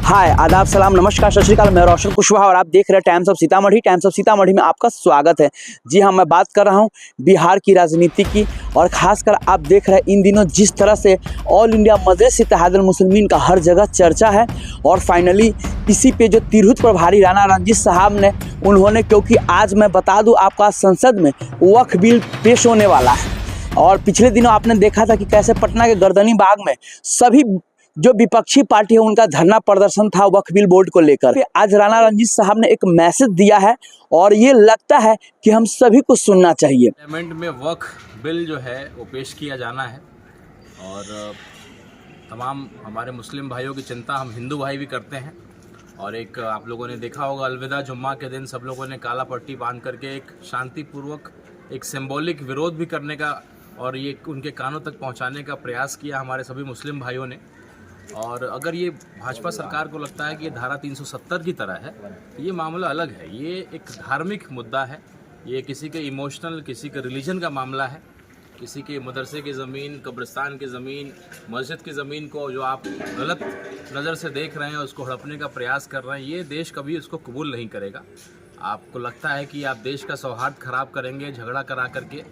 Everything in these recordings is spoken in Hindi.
हाय आदाब सलाम नमस्कार सत श्री अकाल। मैं रोशन कुशवाहा और आप देख रहे हैं times of Sitamarhi. Times of Sitamarhi में आपका स्वागत है। जी हाँ, मैं बात कर रहा हूँ बिहार की राजनीति की और ख़ासकर आप देख रहे हैं इन दिनों जिस तरह से ऑल इंडिया मजलिस इत्तेहादुल मुस्लिमीन का हर जगह चर्चा है। और फाइनली इसी पे जो तिरहुत प्रभारी राणा रणजीत साहब ने उन्होंने, क्योंकि आज मैं बता दूँ आपका संसद में वक्फ बिल पेश होने वाला है और पिछले दिनों आपने देखा था कि कैसे पटना के गर्दनी बाग में सभी जो विपक्षी पार्टी है उनका धरना प्रदर्शन था वक्फ बिल बोर्ड को लेकर। आज राणा रणजीत साहब ने एक मैसेज दिया है और ये लगता है कि हम सभी को सुनना चाहिए। पार्लियामेंट में वक्फ बिल जो है वो पेश किया जाना है और तमाम हमारे मुस्लिम भाइयों की चिंता हम हिंदू भाई भी करते हैं। और एक आप लोगों ने देखा होगा अलविदा जुम्मा के दिन सब लोगों ने काला पट्टी बांध करके एक शांतिपूर्वक एक सिंबॉलिक विरोध भी करने का और ये उनके कानों तक पहुंचाने का प्रयास किया हमारे सभी मुस्लिम भाइयों ने। और अगर ये भाजपा सरकार को लगता है कि ये धारा 370 की तरह है तो ये मामला अलग है। ये एक धार्मिक मुद्दा है, ये किसी के इमोशनल किसी के रिलीजन का मामला है। किसी के मदरसे की ज़मीन, कब्रिस्तान की ज़मीन, मस्जिद की ज़मीन को जो आप गलत नज़र से देख रहे हैं उसको हड़पने का प्रयास कर रहे हैं, ये देश कभी उसको कबूल नहीं करेगा। आपको लगता है कि आप देश का सौहार्द खराब करेंगे झगड़ा करा करके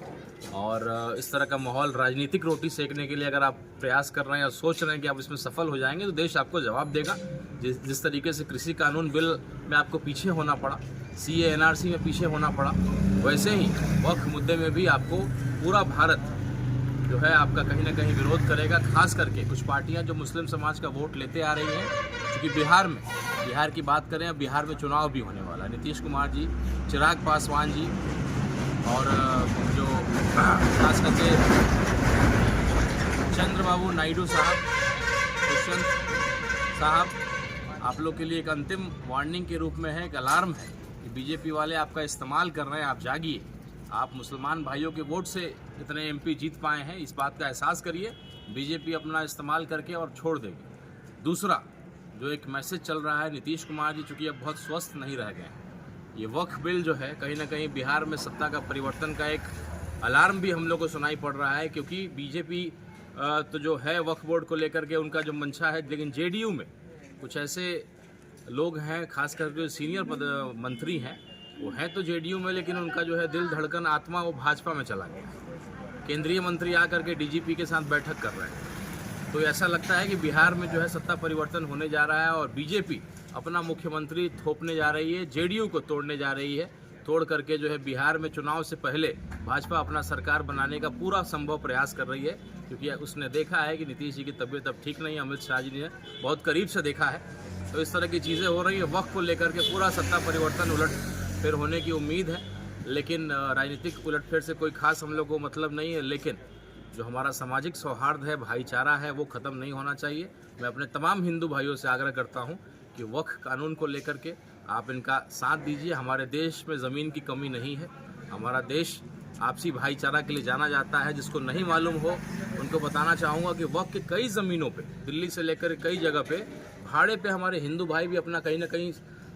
और इस तरह का माहौल राजनीतिक रोटी सेकने के लिए अगर आप प्रयास कर रहे हैं और सोच रहे हैं कि आप इसमें सफल हो जाएंगे तो देश आपको जवाब देगा। जिस तरीके से कृषि कानून बिल में आपको पीछे होना पड़ा, CA NRC में पीछे होना पड़ा, वैसे ही वक्फ मुद्दे में भी आपको पूरा भारत जो है आपका कहीं ना कहीं विरोध करेगा। खास करके कुछ पार्टियां जो मुस्लिम समाज का वोट लेते आ रही हैं, क्योंकि बिहार की बात करें, अब बिहार में चुनाव भी होने वाला है। नीतीश कुमार जी, चिराग पासवान जी और जो खास करके चंद्रबाबू नायडू साहब, दुष्यंत साहब, आप लोग के लिए एक अंतिम वार्निंग के रूप में है, एक अलार्म है कि बीजेपी वाले आपका इस्तेमाल कर रहे हैं। आप जागिए, आप मुसलमान भाइयों के वोट से इतने MP जीत पाए हैं, इस बात का एहसास करिए। बीजेपी अपना इस्तेमाल करके और छोड़ देगी। दूसरा जो एक मैसेज चल रहा है, नीतीश कुमार जी चूँकि अब बहुत स्वस्थ नहीं रह गए हैं, ये वक्फ बिल जो है कहीं ना कहीं बिहार में सत्ता का परिवर्तन का एक अलार्म भी हम लोग को सुनाई पड़ रहा है। क्योंकि बीजेपी तो जो है वक्फ बोर्ड को लेकर के उनका जो मंशा है, लेकिन JDU में कुछ ऐसे लोग हैं, खास करके सीनियर मंत्री हैं, वो हैं तो JDU में, लेकिन उनका जो है दिल धड़कन आत्मा वो भाजपा में चला गया। केंद्रीय मंत्री आकर के DGP के साथ बैठक कर रहे हैं। तो ऐसा लगता है कि बिहार में जो है सत्ता परिवर्तन होने जा रहा है और बीजेपी अपना मुख्यमंत्री थोपने जा रही है, JDU को तोड़ने जा रही है। तोड़ करके जो है बिहार में चुनाव से पहले भाजपा अपना सरकार बनाने का पूरा संभव प्रयास कर रही है। क्योंकि उसने देखा है कि नीतीश जी की तबीयत अब ठीक नहीं है, अमित शाह जी ने बहुत करीब से देखा है। तो इस तरह की चीज़ें हो रही है। वक्त को लेकर के पूरा सत्ता परिवर्तन उलटफेर होने की उम्मीद है, लेकिन राजनीतिक उलटफेर से कोई खास हम लोग को मतलब नहीं है। लेकिन जो हमारा सामाजिक सौहार्द है, भाईचारा है, वो ख़त्म नहीं होना चाहिए। मैं अपने तमाम हिंदू भाइयों से आग्रह करता हूँ कि वक्फ कानून को लेकर के आप इनका साथ दीजिए। हमारे देश में ज़मीन की कमी नहीं है। हमारा देश आपसी भाईचारा के लिए जाना जाता है। जिसको नहीं मालूम हो उनको बताना चाहूँगा कि वक्फ के कई ज़मीनों पे, दिल्ली से लेकर कई जगह पे भाड़े पे हमारे हिंदू भाई भी अपना कहीं ना कहीं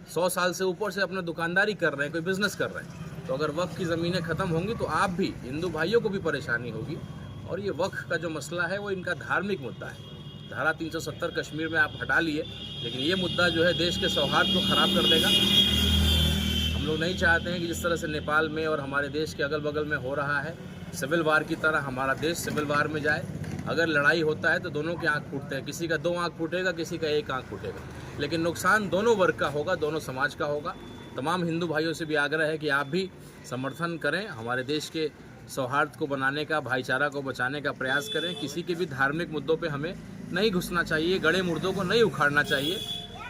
100 साल से ऊपर से अपना दुकानदारी कर रहे हैं, कोई बिज़नेस कर रहे हैं। तो अगर वक्फ की ज़मीनें ख़त्म होंगी तो आप भी हिंदू भाइयों को भी परेशानी होगी। और ये वक्फ का जो मसला है वो इनका धार्मिक मुद्दा है। धारा 370 कश्मीर में आप हटा लिए, लेकिन ये मुद्दा जो है देश के सौहार्द को ख़राब कर देगा। हम लोग नहीं चाहते हैं कि जिस तरह से नेपाल में और हमारे देश के अगल बगल में हो रहा है, सिविल वार की तरह हमारा देश सिविल वार में जाए। अगर लड़ाई होता है तो दोनों के आँख फूटते हैं, किसी का 2 आँख फूटेगा, किसी का 1 आँख फूटेगा, लेकिन नुकसान दोनों वर्ग का होगा, दोनों समाज का होगा। तमाम हिंदू भाइयों से भी आग्रह है कि आप भी समर्थन करें, हमारे देश के सौहार्द को बनाने का, भाईचारा को बचाने का प्रयास करें। किसी के भी धार्मिक मुद्दों पे हमें नहीं घुसना चाहिए, गड़े मुर्दों को नहीं उखाड़ना चाहिए।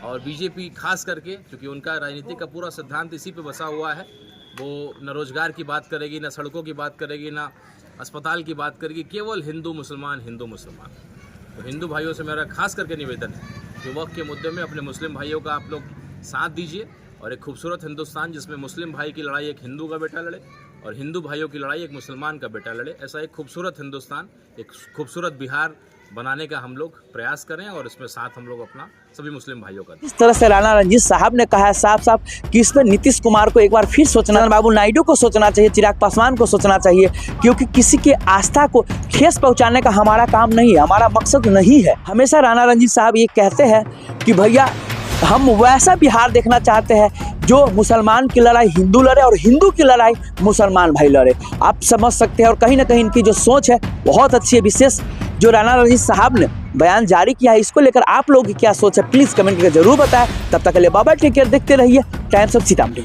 और बीजेपी खास करके, क्योंकि उनका राजनीति का पूरा सिद्धांत इसी पे बसा हुआ है, वो न रोजगार की बात करेगी, न सड़कों की बात करेगी, न अस्पताल की बात करेगी, केवल हिंदू मुसलमान हिंदू मुसलमान। तो हिंदू भाइयों से मेरा खास करके निवेदन है कि वक्फ के मुद्दे में अपने मुस्लिम भाइयों का आप लोग साथ दीजिए और एक खूबसूरत हिंदुस्तान जिसमें मुस्लिम भाई की लड़ाई एक हिंदू का बेटा लड़े और हिंदू भाइयों की लड़ाई एक मुसलमान का बेटा लड़े, ऐसा एक खूबसूरत हिंदुस्तान, एक खूबसूरत बिहार बनाने का हम लोग प्रयास करें और इसमें साथ हम लोग अपना सभी मुस्लिम भाइयों का। इस तरह से राणा रणजीत साहब ने कहा है साफ साफ कि इस पर नीतीश कुमार को एक बार फिर सोचना, बाबू नायडू को सोचना चाहिए, चिराग पासवान को सोचना चाहिए, क्योंकि किसी के आस्था को ठेस पहुंचाने का हमारा काम नहीं है, हमारा मकसद नहीं है। हमेशा राणा रणजीत साहब ये कहते हैं कि भैया हम वैसा बिहार देखना चाहते हैं जो मुसलमान की लड़ाई हिंदू लड़े और हिंदू की लड़ाई मुसलमान भाई लड़े। आप समझ सकते हैं और कहीं ना कहीं इनकी जो सोच है बहुत अच्छी है। विशेष जो राणा रणजीत साहब ने बयान जारी किया है, इसको लेकर आप लोगों की क्या सोच है प्लीज़ कमेंट करके जरूर बताएं। तब तक के लिए बाबा टेक केयर, देखते रहिए टाइम्स ऑफ सीतामढ़ी।